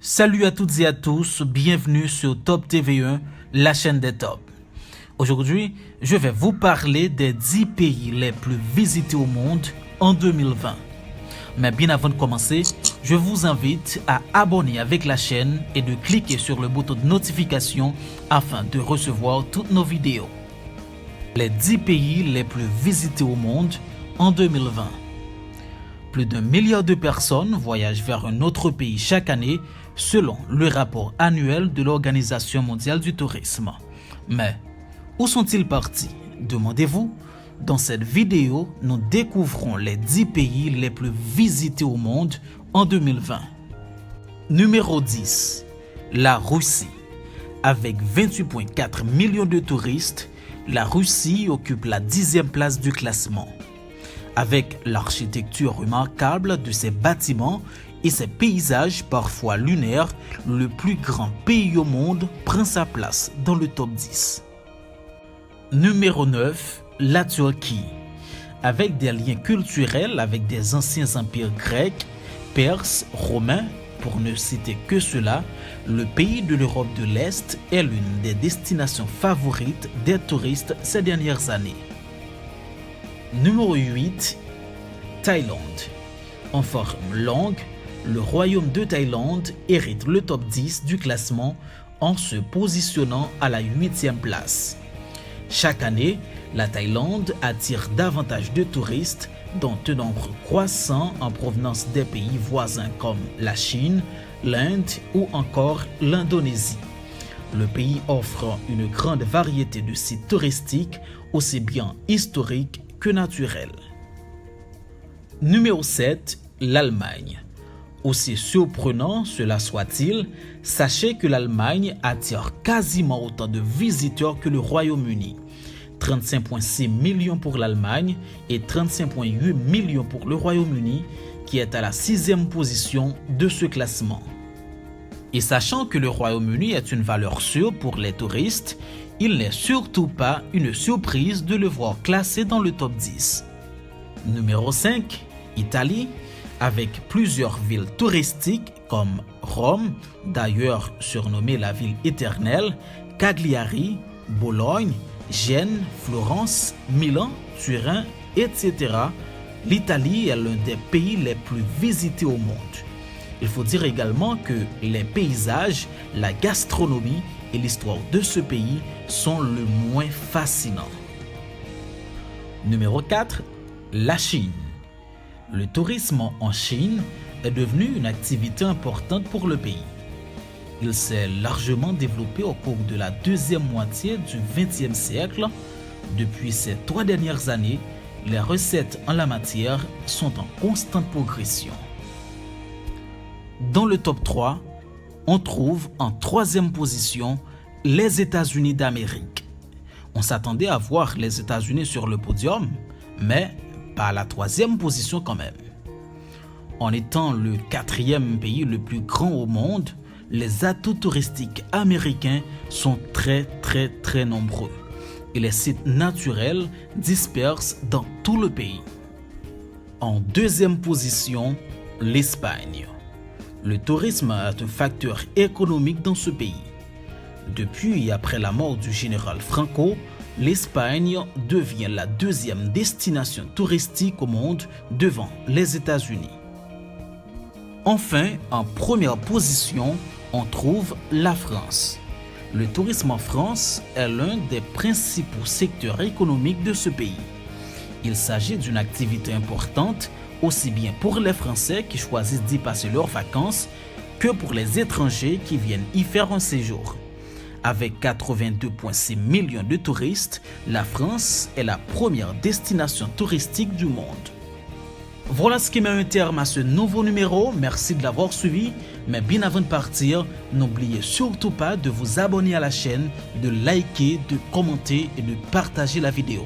Salut à toutes et à tous, bienvenue sur Top TV1, la chaîne des tops. Aujourd'hui, je vais vous parler des 10 pays les plus visités au monde en 2020. Mais bien avant de commencer, je vous invite à abonner avec la chaîne et de cliquer sur le bouton de notification afin de recevoir toutes nos vidéos. Les 10 pays les plus visités au monde en 2020. Plus d'1 milliard de personnes voyagent vers un autre pays chaque année selon le rapport annuel de l'Organisation mondiale du tourisme. Mais où sont-ils partis? Demandez-vous. Dans cette vidéo, nous découvrons les 10 pays les plus visités au monde en 2020. Numéro 10. La Russie. Avec 28,4 millions de touristes, la Russie occupe la 10e place du classement. Avec l'architecture remarquable de ses bâtiments et ses paysages parfois lunaires, le plus grand pays au monde prend sa place dans le top 10. Numéro 9. La Turquie. Avec des liens culturels avec des anciens empires grecs, perses, romains, pour ne citer que cela, le pays de l'Europe de l'Est est l'une des destinations favorites des touristes ces dernières années. Numéro 8. Thaïlande. En forme longue, le royaume de Thaïlande hérite le top 10 du classement en se positionnant à la 8e place. Chaque année, la Thaïlande attire davantage de touristes, dont un nombre croissant en provenance des pays voisins comme la Chine, l'Inde ou encore l'Indonésie. Le pays offre une grande variété de sites touristiques, aussi bien historiques que naturels. Numéro 7. L'Allemagne. Aussi surprenant cela soit-il, sachez que l'Allemagne attire quasiment autant de visiteurs que le Royaume-Uni. 35,6 millions pour l'Allemagne et 35,8 millions pour le Royaume-Uni, qui est à la 6e position de ce classement. Et sachant que le Royaume-Uni est une valeur sûre pour les touristes, il n'est surtout pas une surprise de le voir classé dans le top 10. Numéro 5. Italie. Avec plusieurs villes touristiques comme Rome, d'ailleurs surnommée la ville éternelle, Cagliari, Bologne, Gênes, Florence, Milan, Turin, etc. L'Italie est l'un des pays les plus visités au monde. Il faut dire également que les paysages, la gastronomie et l'histoire de ce pays sont le moins fascinants. Numéro 4. La Chine. Le tourisme en Chine est devenu une activité importante pour le pays. Il s'est largement développé au cours de la deuxième moitié du XXe siècle. Depuis ces 3 dernières années, les recettes en la matière sont en constante progression. Dans le top 3, on trouve en 3e position les États-Unis d'Amérique. On s'attendait à voir les États-Unis sur le podium, mais pas à la 3e position quand même. En étant le 4e pays le plus grand au monde, les atouts touristiques américains sont très nombreux et les sites naturels dispersent dans tout le pays. En 2e position, l'Espagne. Le tourisme est un facteur économique dans ce pays. Depuis et après la mort du général Franco, l'Espagne devient la 2e destination touristique au monde devant les États-Unis. Enfin, en première position, on trouve la France. Le tourisme en France est l'un des principaux secteurs économiques de ce pays. Il s'agit d'une activité importante aussi bien pour les Français qui choisissent d'y passer leurs vacances que pour les étrangers qui viennent y faire un séjour. Avec 82,6 millions de touristes, la France est la première destination touristique du monde. Voilà ce qui met un terme à ce nouveau numéro. Merci de l'avoir suivi. Mais bien avant de partir, n'oubliez surtout pas de vous abonner à la chaîne, de liker, de commenter et de partager la vidéo.